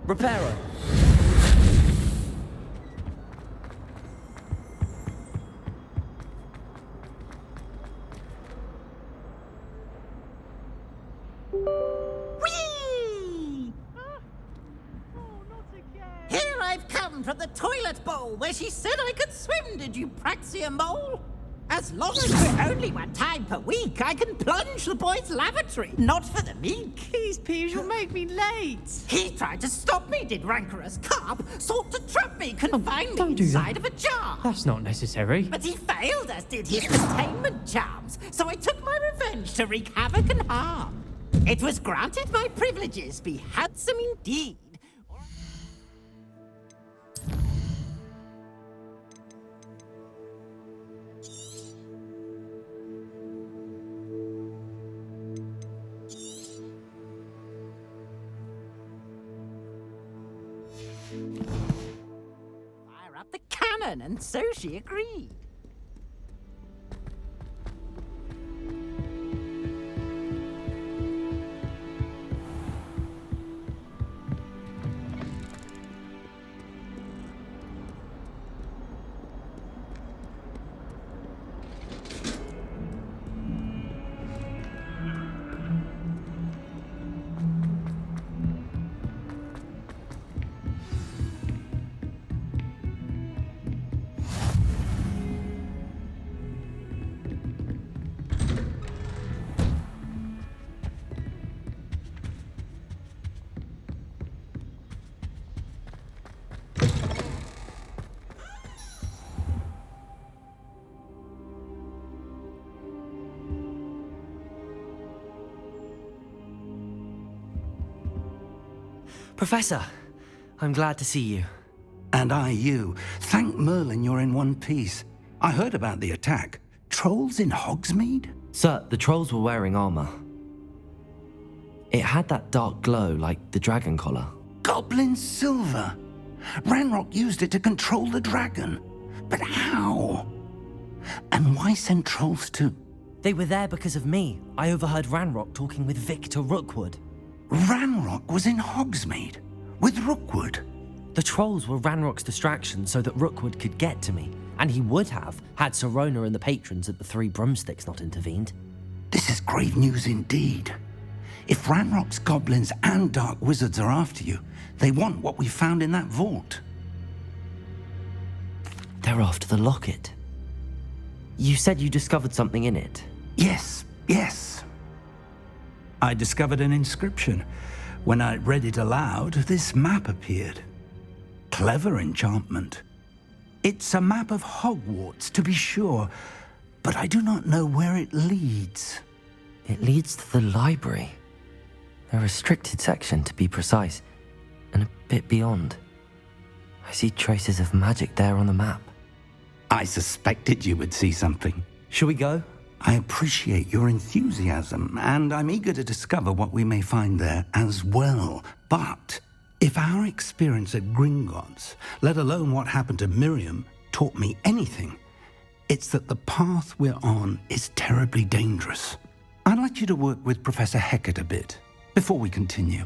Reparo. Whee! Here I've come from the toilet bowl where she said I could swim, did you praxia mole? As long as we're only one time per week, I can plunge the boy's lavatory, not for the meek. Please, Piers, you'll make me late. He tried to stop me, did rancorous carp, sought to trap me, confine me don't do inside that. of a jar. That's not necessary. But he failed, as did his containment charms, so I took my revenge to wreak havoc and harm. It was granted my privileges be handsome indeed. Fire up the cannon, and so she agreed. Professor, I'm glad to see you. And I you. Thank Merlin you're in one piece. I heard about the attack. Trolls in Hogsmeade? Sir, the trolls were wearing armor. It had that dark glow like the dragon collar. Goblin silver. Ranrock used it to control the dragon. But how? And why send trolls too? They were there because of me. I overheard Ranrock talking with Victor Rookwood. Ranrock was in Hogsmeade with Rookwood. The trolls were Ranrock's distraction so that Rookwood could get to me, and he would have had Sirona and the patrons at the Three Broomsticks not intervened. This is grave news indeed. If Ranrock's goblins and dark wizards are after you, they want what we found in that vault. They're after the locket. You said you discovered something in it. Yes. I discovered an inscription. When I read it aloud, this map appeared. Clever enchantment. It's a map of Hogwarts, to be sure, but I do not know where it leads. It leads to the library. A restricted section, to be precise, and a bit beyond. I see traces of magic there on the map. I suspected you would see something. Shall we go? I appreciate your enthusiasm, and I'm eager to discover what we may find there as well. But if our experience at Gringotts, let alone what happened to Miriam, taught me anything, it's that the path we're on is terribly dangerous. I'd like you to work with Professor Hecat a bit before we continue.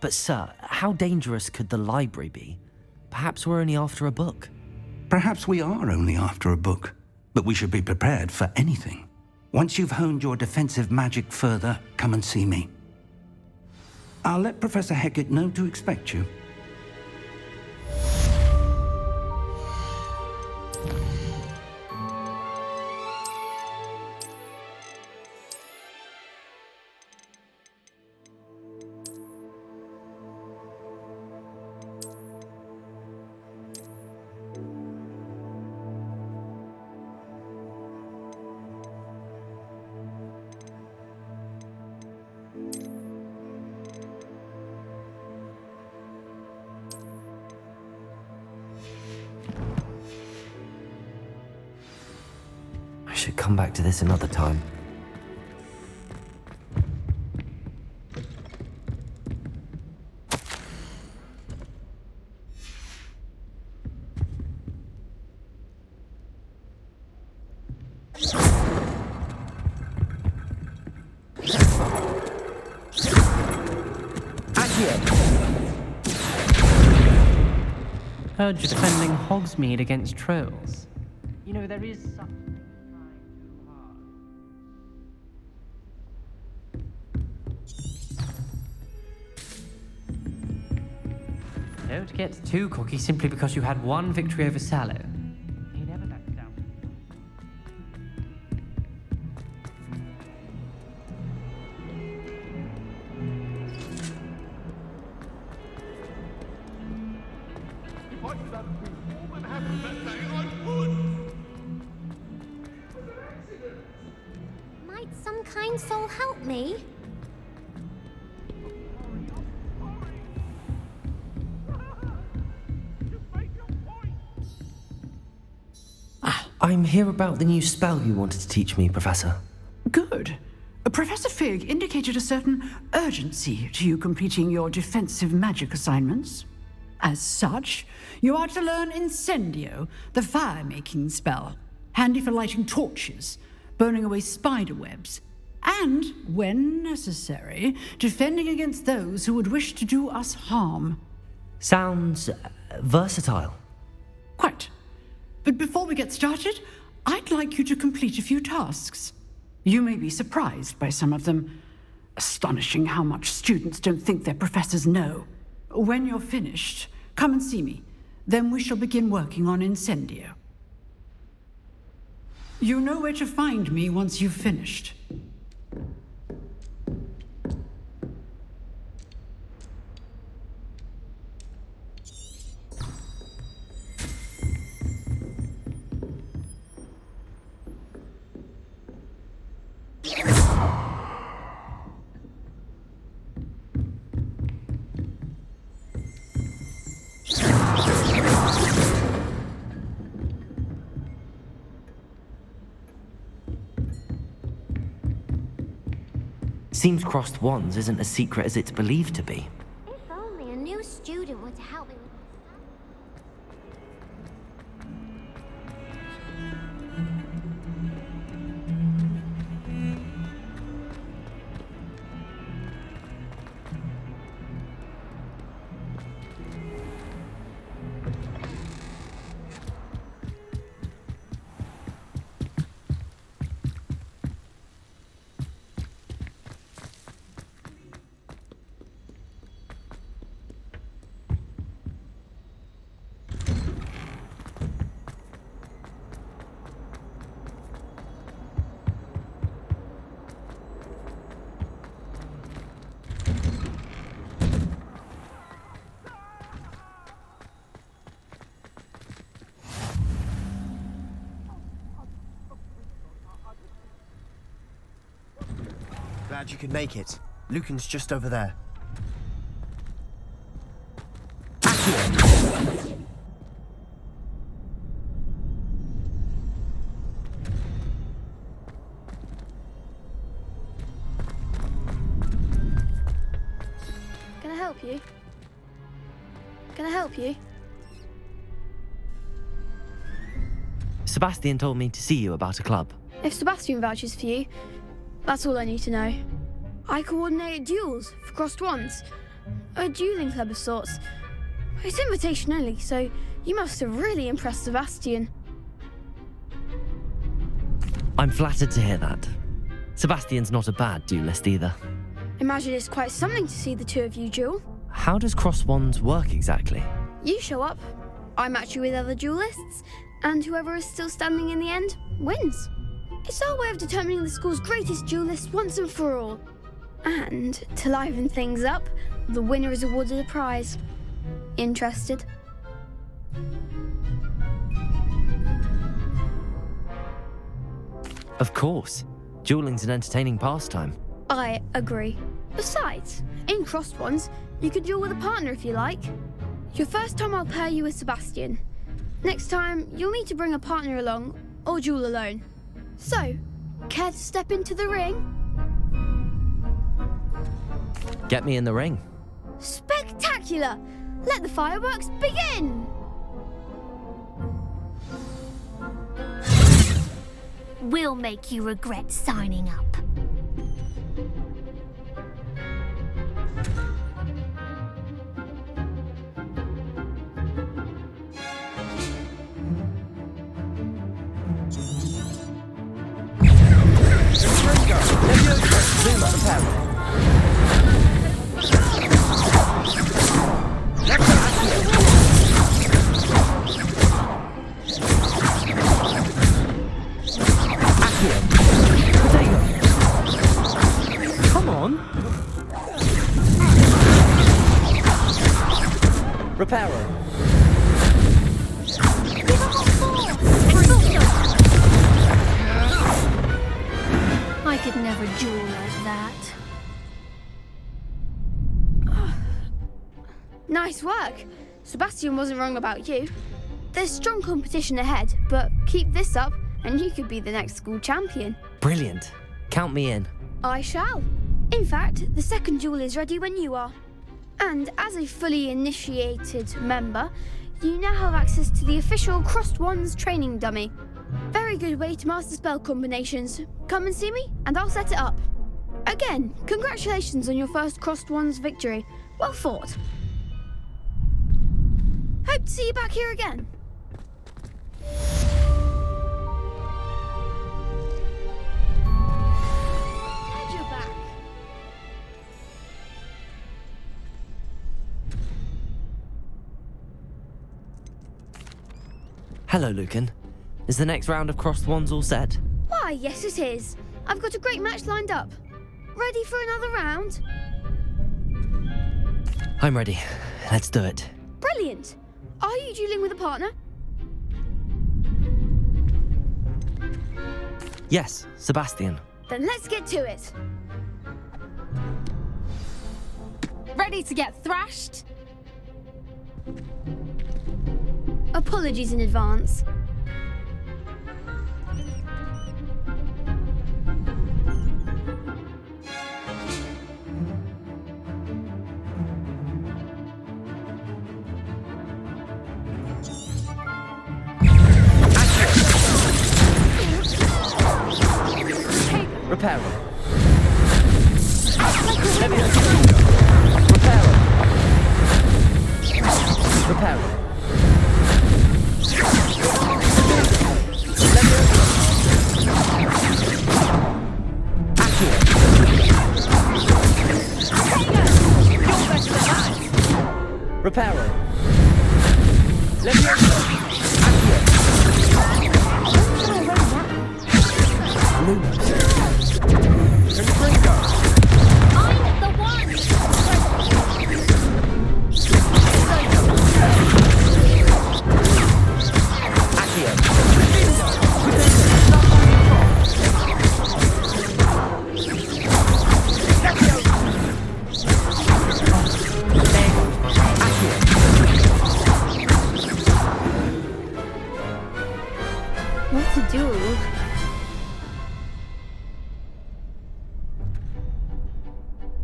But sir, how dangerous could the library be? Perhaps we're only after a book. Perhaps we are only after a book, but we should be prepared for anything. Once you've honed your defensive magic further, come and see me. I'll let Professor Hecat know to expect you. should come back to this another time. Heard you're defending Hogsmeade against trolls. You know, there is such... Don't get too cocky simply because you had one victory over Sallow. He never backs down. If I could have been all that happened that day, I would! Might some kind soul help me? I'm here about the new spell you wanted to teach me, Professor. Good. Professor Fig indicated a certain urgency to you completing your defensive magic assignments. As such, you are to learn Incendio, the fire-making spell, handy for lighting torches, burning away spider webs, and, when necessary, defending against those who would wish to do us harm. Sounds versatile. Quite. But before we get started, I'd like you to complete a few tasks. You may be surprised by some of them. Astonishing how much students don't think their professors know. When you're finished, come and see me. Then we shall begin working on Incendio. You know where to find me once you've finished. Seems crossed wands isn't as secret as it's believed to be. If only a new student were to help me with Glad you could make it. Lucan's just over there. Can I help you? Can I help you? Sebastian told me to see you about a club. If Sebastian vouches for you, that's all I need to know. I coordinate duels for crossed wands. A dueling club of sorts. It's invitation only, so you must have really impressed Sebastian. I'm flattered to hear that. Sebastian's not a bad duelist either. Imagine it's quite something to see the two of you duel. How does cross wands work exactly? You show up, I match you with other duelists, and whoever is still standing in the end wins. It's our way of determining the school's greatest duelist once and for all. And to liven things up, the winner is awarded a prize. Interested? Of course. Dueling's an entertaining pastime. I agree. Besides, in crossed wands, you could duel with a partner if you like. Your first time I'll pair you with Sebastian. Next time, you'll need to bring a partner along, or duel alone. So, care to step into the ring? Get me in the ring. Spectacular! Let the fireworks begin! We'll make you regret signing up. Come on. Reparo. I could never duel like that. Nice work. Sebastian wasn't wrong about you. There's strong competition ahead, but keep this up and you could be the next school champion. Brilliant. Count me in. I shall. In fact, the second duel is ready when you are. And as a fully initiated member, you now have access to the official Crossed Wands training dummy. Very good way to master spell combinations. Come and see me, and I'll set it up. Again, congratulations on your first Crossed Wands victory. Well fought. Hope to see you back here again. Glad you're back. Hello, Lucan. Is the next round of Crossed Wands all set? Why, yes it is. I've got a great match lined up. Ready for another round? I'm ready. Let's do it. Brilliant. Are you dueling with a partner? Yes, Sebastian. Then let's get to it. Ready to get thrashed? Apologies in advance. Reparo. Reparo. Reparo. Reparo. I'm the one! What to do?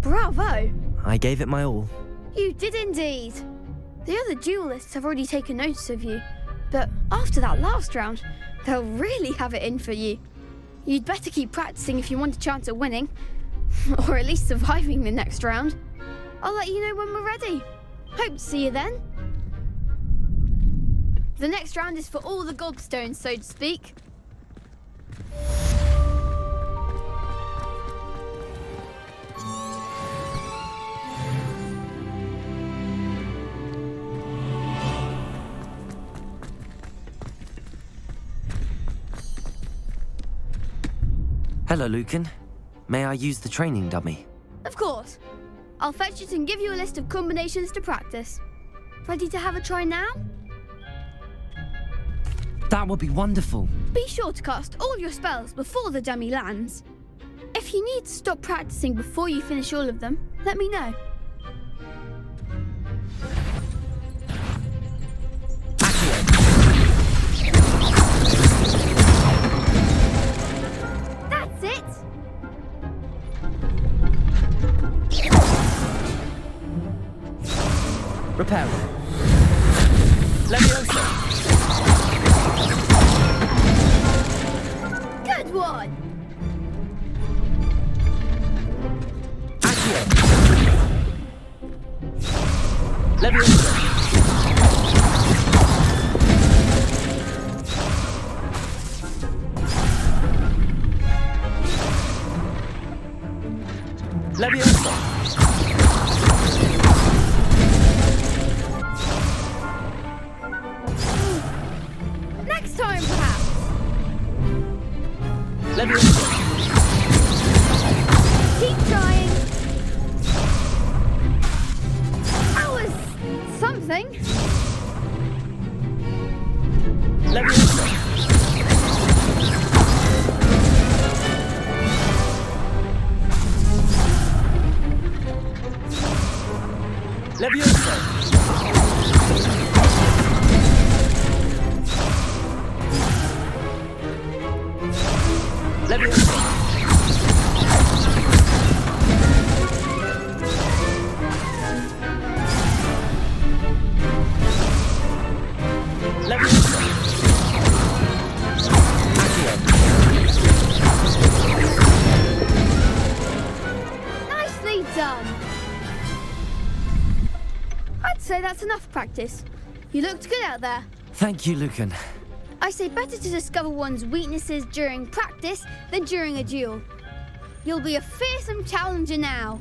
Bravo! I gave it my all. You did indeed. The other duelists have already taken notice of you, but after that last round, they'll really have it in for you. You'd better keep practicing if you want a chance at winning, or at least surviving the next round. I'll let you know when we're ready. Hope to see you then. The next round is for all the gobstones, so to speak. Hello, Lucan. May I use the training dummy? Of course. I'll fetch it and give you a list of combinations to practice. Ready to have a try now? That would be wonderful. Be sure to cast all your spells before the dummy lands. If you need to stop practicing before you finish all of them, let me know. Next time, perhaps. Keep trying. That was something. Nicely done. I'd say that's enough practice. You looked good out there. Thank you, Lucan. I say better to discover one's weaknesses during practice than during a duel. You'll be a fearsome challenger now.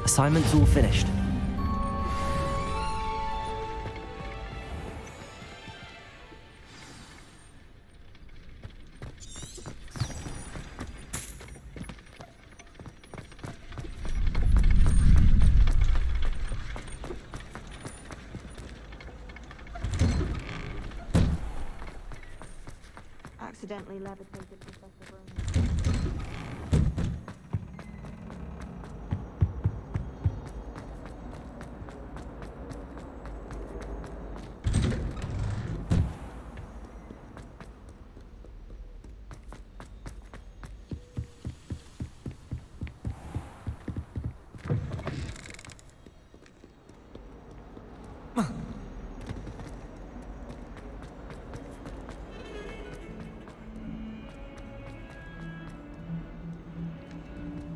Assignment's all finished. Accidentally levitated Professor Brown.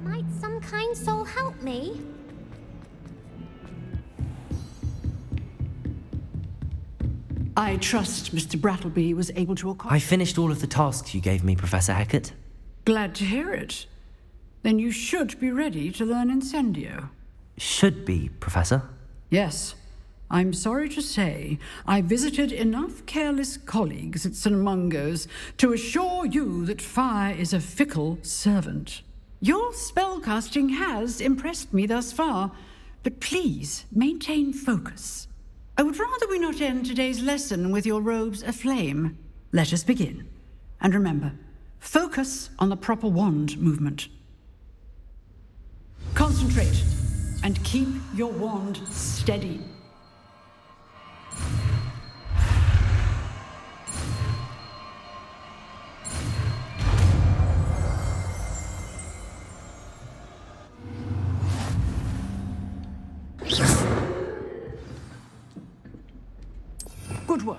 Might some kind soul help me? I trust Mr. Brattleby was able to I accomplish. finished all of the tasks you gave me, Professor Hecat. Glad to hear it. Then you should be ready to learn Incendio. Should be, Professor. Yes. I'm sorry to say, I visited enough careless colleagues at St. Mungo's to assure you that fire is a fickle servant. Your spellcasting has impressed me thus far, but please maintain focus. I would rather we not end today's lesson with your robes aflame. Let us begin. And remember, focus on the proper wand movement. Concentrate and keep your wand steady. Good work.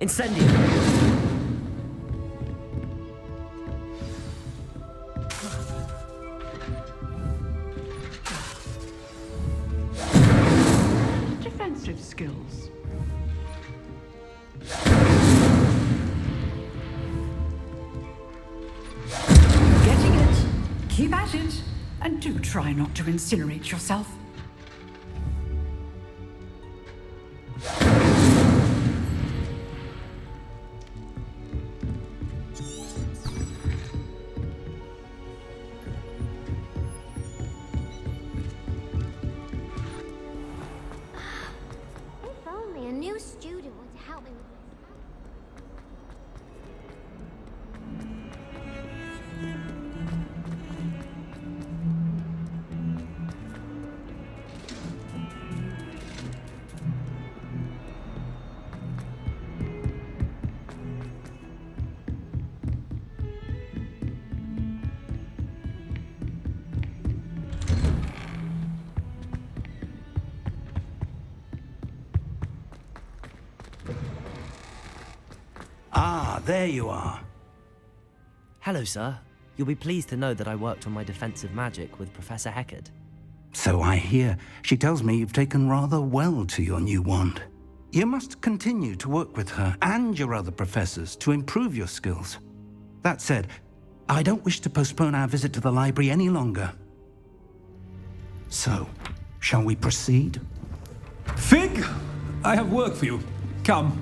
Incendio! Defensive skills. Getting it. Keep at it. And do try not to incinerate yourself. If only a new student would help me with this. there you are. Hello, sir. You'll be pleased to know that I worked on my defensive magic with Professor Heckard. So I hear. She tells me you've taken rather well to your new wand. You must continue to work with her and your other professors to improve your skills. That said, I don't wish to postpone our visit to the library any longer. So, shall we proceed? Fig! I have work for you. Come.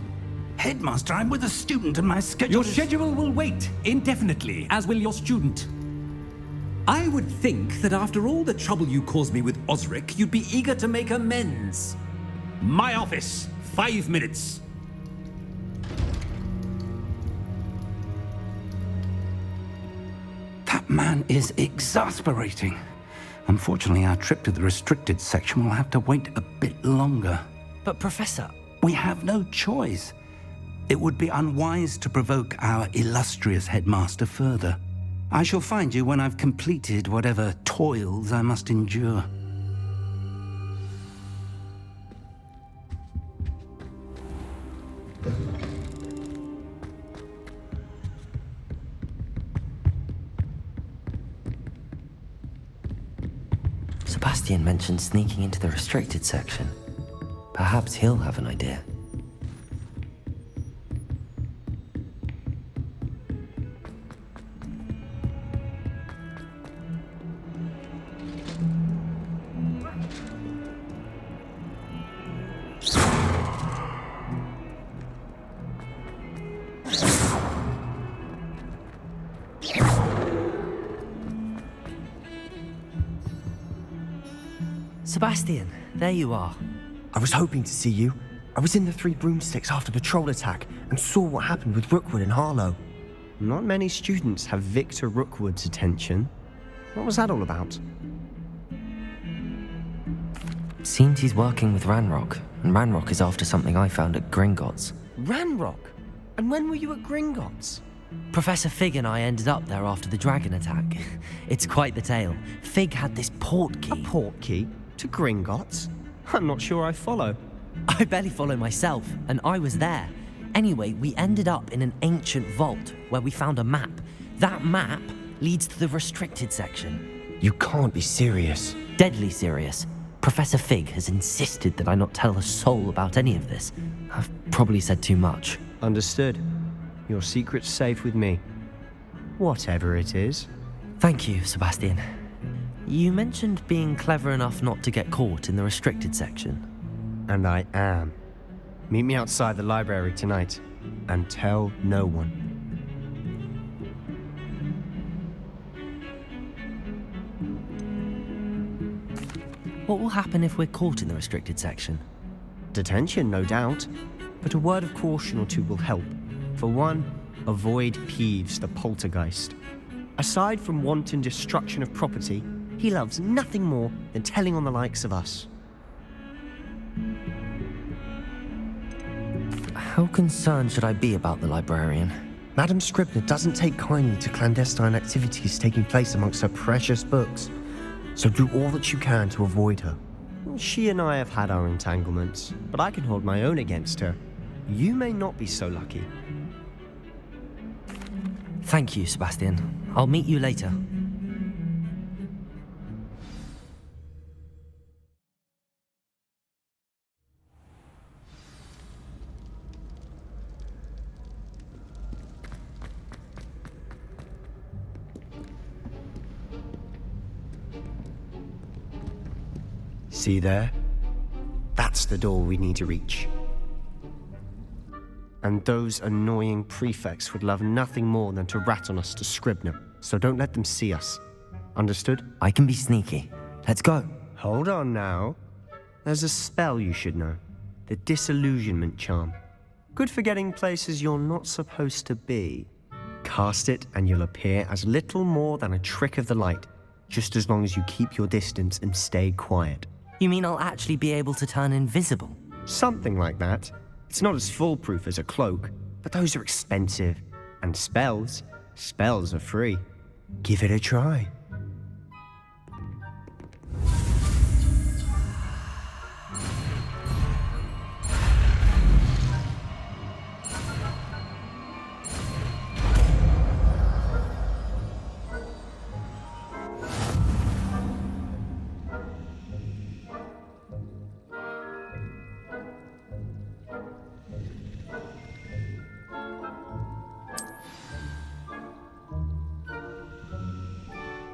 Headmaster, I'm with a student and my schedule Your schedule will wait indefinitely, as will your student. I would think that after all the trouble you caused me with Osric, you'd be eager to make amends. My office, 5 minutes. That man is exasperating. Unfortunately, our trip to the restricted section will have to wait a bit longer. But Professor... We have no choice. It would be unwise to provoke our illustrious headmaster further. I shall find you when I've completed whatever toils I must endure. Sebastian mentioned sneaking into the restricted section. Perhaps he'll have an idea. Sebastian, there you are. I was hoping to see you. I was in the Three Broomsticks after the troll attack and saw what happened with Rookwood and Harlow. Not many students have Victor Rookwood's attention. What was that all about? Seems he's working with Ranrock, and Ranrock is after something I found at Gringotts. Ranrock? And when were you at Gringotts? Professor Fig and I ended up there after the dragon attack. It's quite the tale. Fig had this port key. A port key? To Gringotts? I'm not sure I follow. I barely follow myself, and I was there. Anyway, we ended up in an ancient vault where we found a map. That map leads to the restricted section. You can't be serious. Deadly serious. Professor Fig has insisted that I not tell a soul about any of this. I've probably said too much. Understood. Your secret's safe with me. Whatever it is. Thank you, Sebastian. You mentioned being clever enough not to get caught in the restricted section. And I am. Meet me outside the library tonight, and tell no one. What will happen if we're caught in the restricted section? Detention, no doubt. But a word of caution or two will help. For one, avoid Peeves, the poltergeist. Aside from wanton destruction of property, he loves nothing more than telling on the likes of us. How concerned should I be about the librarian? Madame Scribner doesn't take kindly to clandestine activities taking place amongst her precious books, so do all that you can to avoid her. She and I have had our entanglements, but I can hold my own against her. You may not be so lucky. Thank you, Sebastian. I'll meet you later. See there? That's the door we need to reach. And those annoying prefects would love nothing more than to rat on us to Scribner, so don't let them see us. Understood? I can be sneaky. Let's go. Hold on now. There's a spell you should know. The Disillusionment Charm. Good for getting places you're not supposed to be. Cast it and you'll appear as little more than a trick of the light, just as long as you keep your distance and stay quiet. You mean I'll actually be able to turn invisible? Something like that. It's not as foolproof as a cloak, but those are expensive. And spells are free. Give it a try.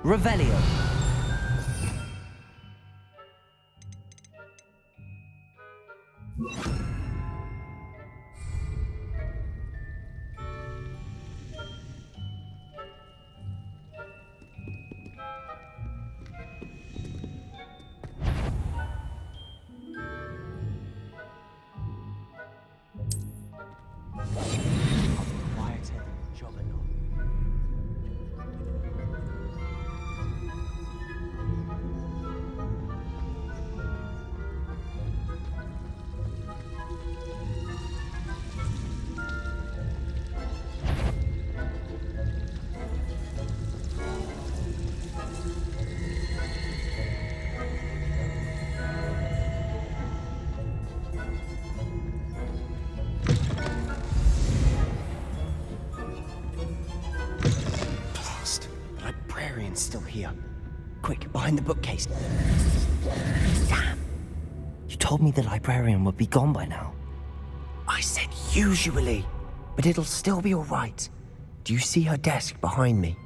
Revelio. Still here. Quick, behind the bookcase. Damn. You told me the librarian would be gone by now. I said usually, but it'll still be all right. Do you see her desk behind me?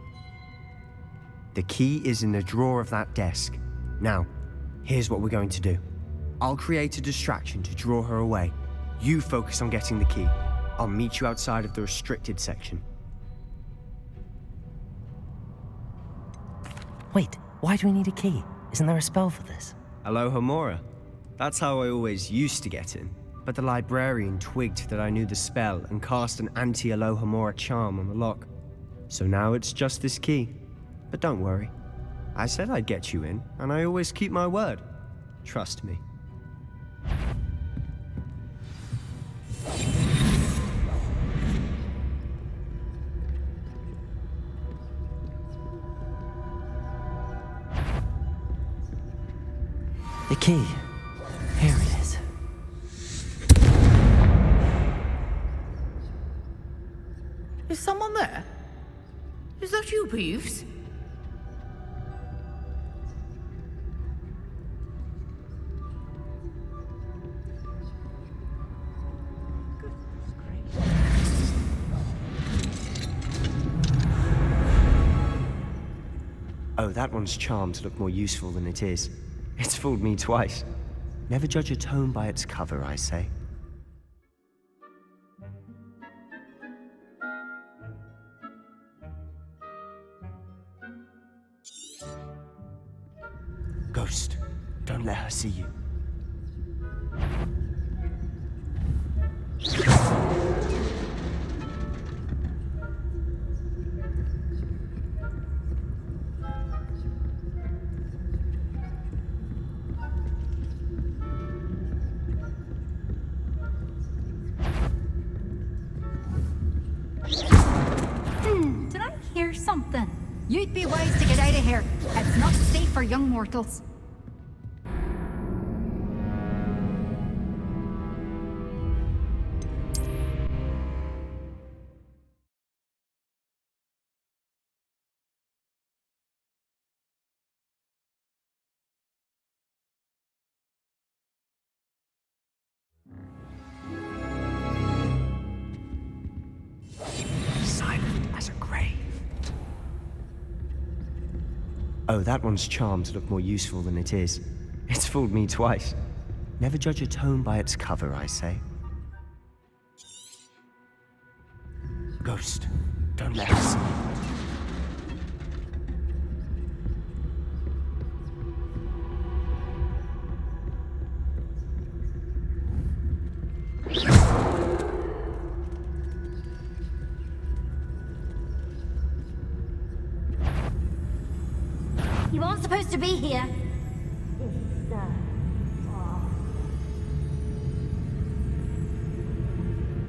The key is in the drawer of that desk. Now, here's what we're going to do. I'll create a distraction to draw her away. You focus on getting the key. I'll meet you outside of the restricted section. Wait, why do we need a key? Isn't there a spell for this? Alohomora. That's how I always used to get in. But the librarian twigged that I knew the spell and cast an anti-Alohomora charm on the lock. So now it's just this key. But don't worry. I said I'd get you in, and I always keep my word. Trust me. The key. Here it is. Is someone there? Is that you, Peeves? Oh, that one's charmed to look more useful than it is. It's fooled me twice. Never judge a tome by its cover, I say. Ghost, don't let her see you. Did I hear something? You'd be wise to get out of here. It's not safe for young mortals. Oh, that one's charmed to look more useful than it is. It's fooled me twice. Never judge a tome by its cover, I say. Ghost, don't let her see you. You aren't supposed to be here.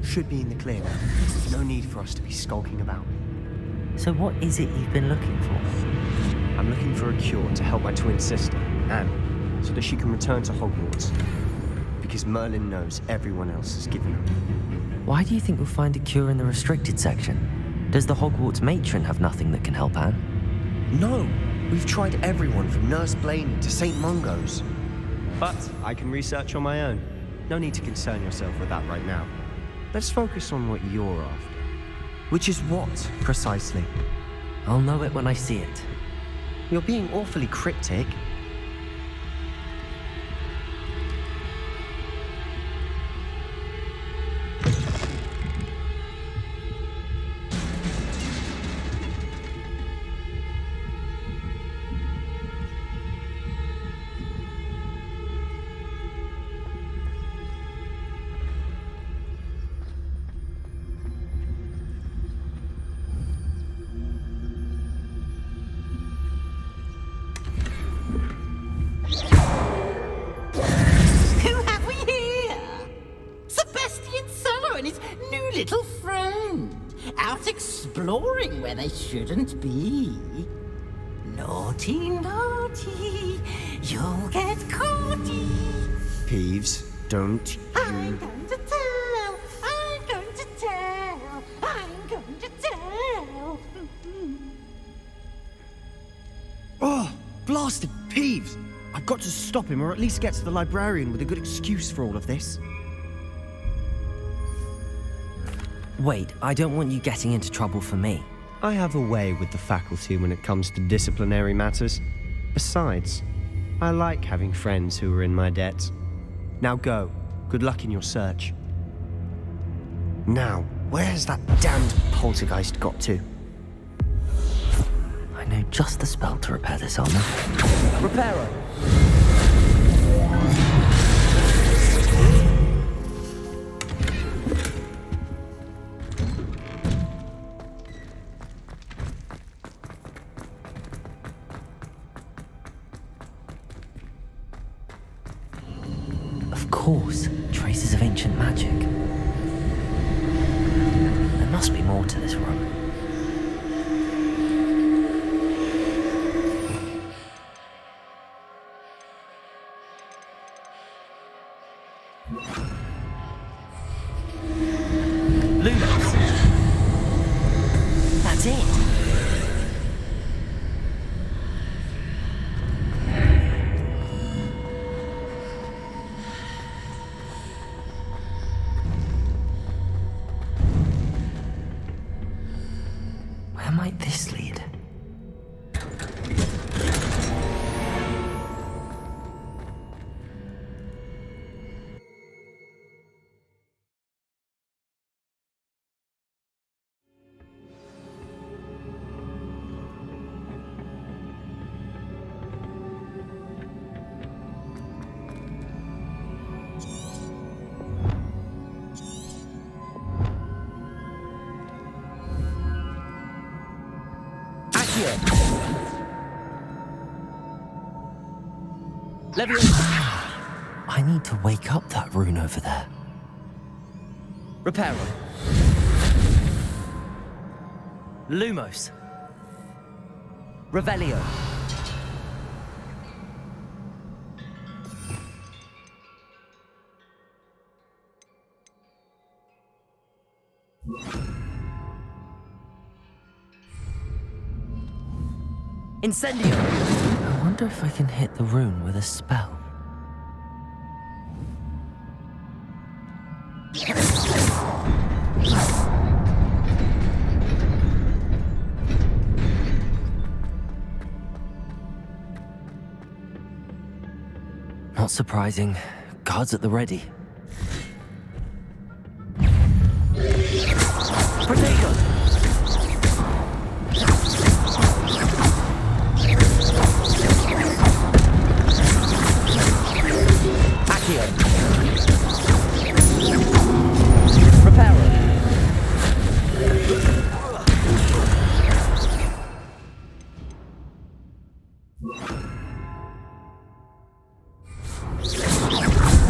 Should be in the clear now. No need for us to be skulking about. So what is it you've been looking for? I'm looking for a cure to help my twin sister, Anne, so that she can return to Hogwarts. Because Merlin knows everyone else has given up. Why do you think we'll find a cure in the restricted section? Does the Hogwarts matron have nothing that can help Anne? No! We've tried everyone from Nurse Blaney to St. Mungo's. But I can research on my own. No need to concern yourself with that right now. Let's focus on what you're after. Which is what, precisely? I'll know it when I see it. You're being awfully cryptic. Little friend, out exploring where they shouldn't be. Naughty, naughty, you'll get caughty. Peeves, don't you... I'm going to tell, I'm going to tell, I'm going to tell. Oh, blasted Peeves! I've got to stop him, or at least get to the librarian with a good excuse for all of this. Wait, I don't want you getting into trouble for me. I have a way with the faculty when it comes to disciplinary matters. Besides, I like having friends who are in my debt. Now go. Good luck in your search. Now, where's that damned poltergeist got to? I know just the spell to repair this armor. Reparo! Of course, traces of ancient magic. There must be more to this room. Lumos! That's it! Where might this lead? I need to wake up that rune over there. Reparo. Lumos. Revelio. Incendio! I wonder if I can hit the rune with a spell. Not surprising. Guards at the ready. Protego!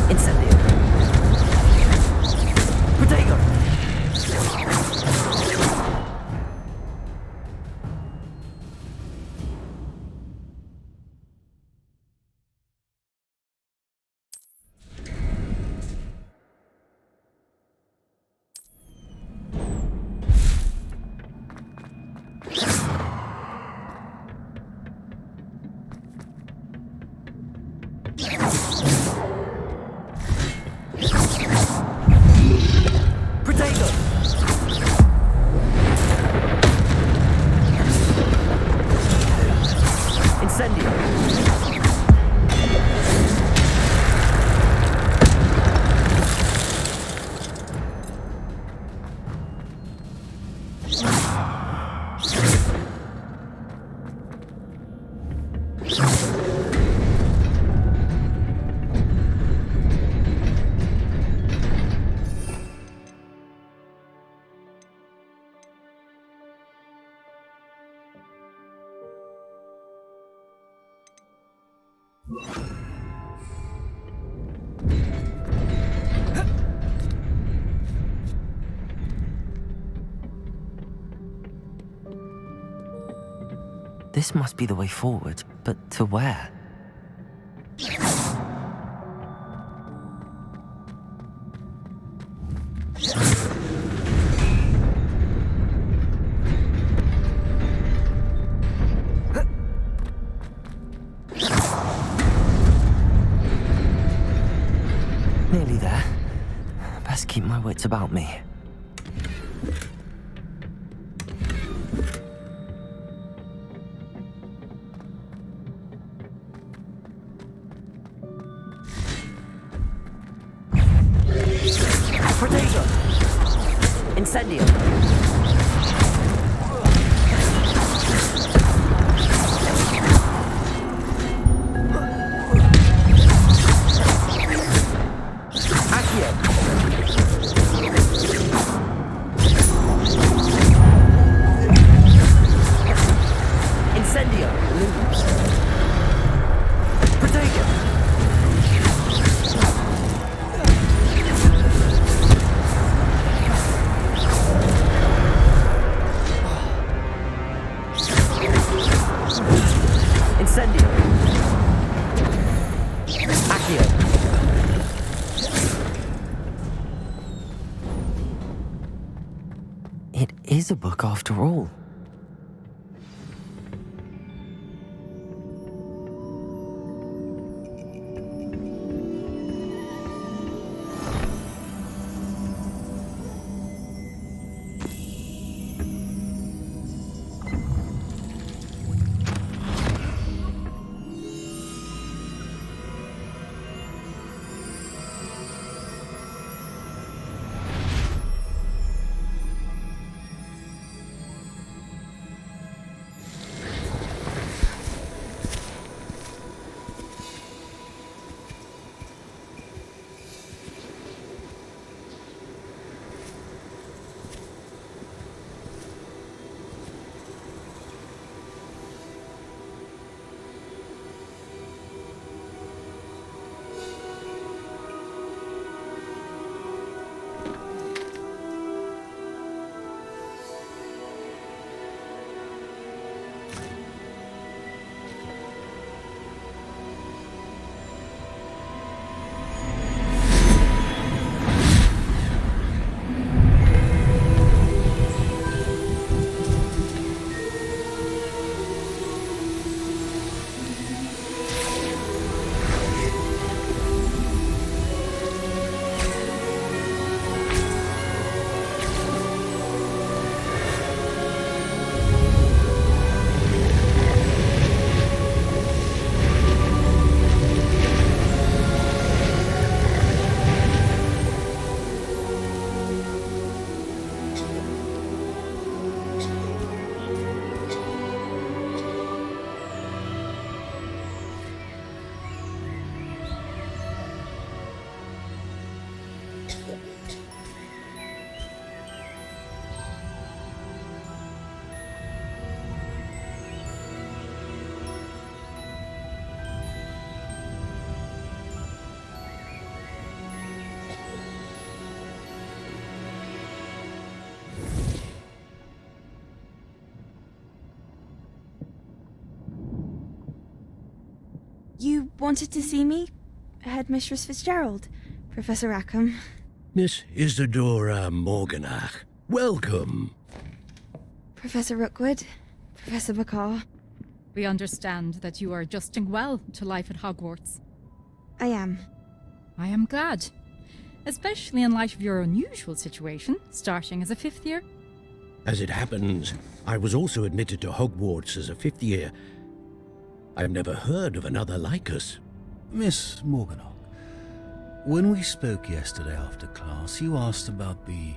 Incendio. Incendio! This must be the way forward, but to where? Nearly there. Best keep my wits about me. Potato! Incendio! Accio! Incendio! Lose! Potato! Incendio! Accio! It is a book after all. You wanted to see me? Headmistress Fitzgerald, Professor Rackham. Miss Isadora Morganach, welcome. Professor Rookwood, Professor McCaw. We understand that you are adjusting well to life at Hogwarts. I am. I am glad. Especially in light of your unusual situation, starting as a 5th year. As it happens, I was also admitted to Hogwarts as a 5th year. I've never heard of another like us. Miss Morganock, when we spoke yesterday after class, you asked about the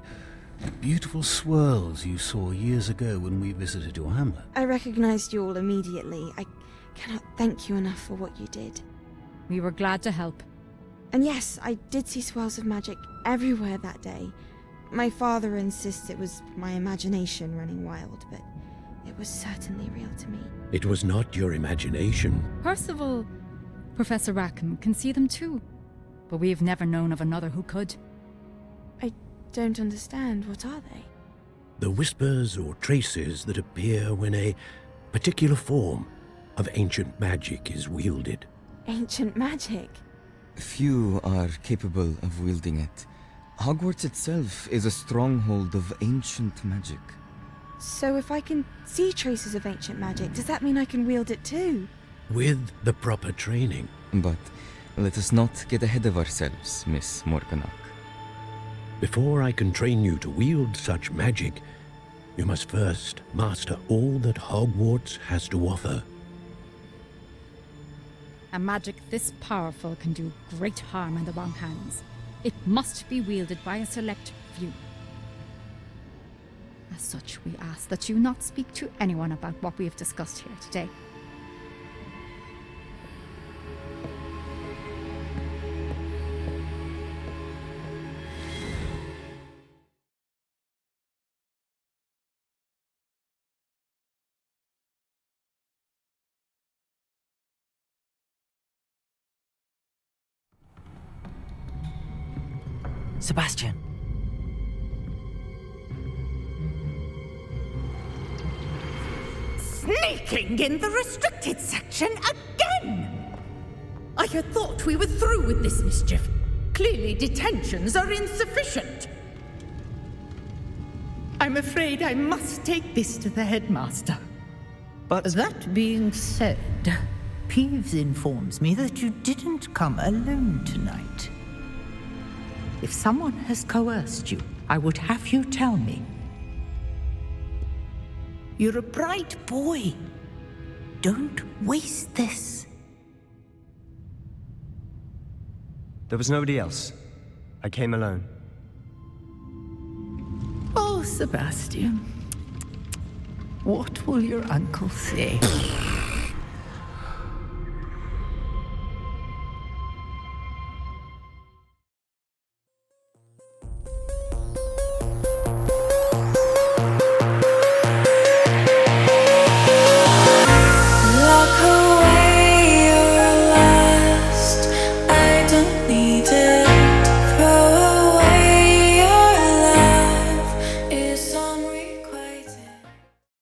beautiful swirls you saw years ago when we visited your hamlet. I recognized you all immediately. I cannot thank you enough for what you did. We were glad to help. And yes, I did see swirls of magic everywhere that day. My father insists it was my imagination running wild, but it was certainly real to me. It was not your imagination. Percival, Professor Rackham can see them too. But we've never known of another who could. I don't understand. What are they? The whispers or traces that appear when a particular form of ancient magic is wielded. Ancient magic? Few are capable of wielding it. Hogwarts itself is a stronghold of ancient magic. So if I can see traces of ancient magic, does that mean I can wield it too? With the proper training. But let us not get ahead of ourselves, Miss Morganock. Before I can train you to wield such magic, you must first master all that Hogwarts has to offer. A magic this powerful can do great harm in the wrong hands. It must be wielded by a select few. As such, we ask that you not speak to anyone about what we have discussed here today. Sebastian. Sneaking in the restricted section again! I had thought we were through with this mischief. Clearly detentions are insufficient. I'm afraid I must take this to the headmaster. But that being said, Peeves informs me that you didn't come alone tonight. If someone has coerced you, I would have you tell me. You're a bright boy. Don't waste this. there was nobody else. I came alone. Oh, Sebastian. What will your uncle say?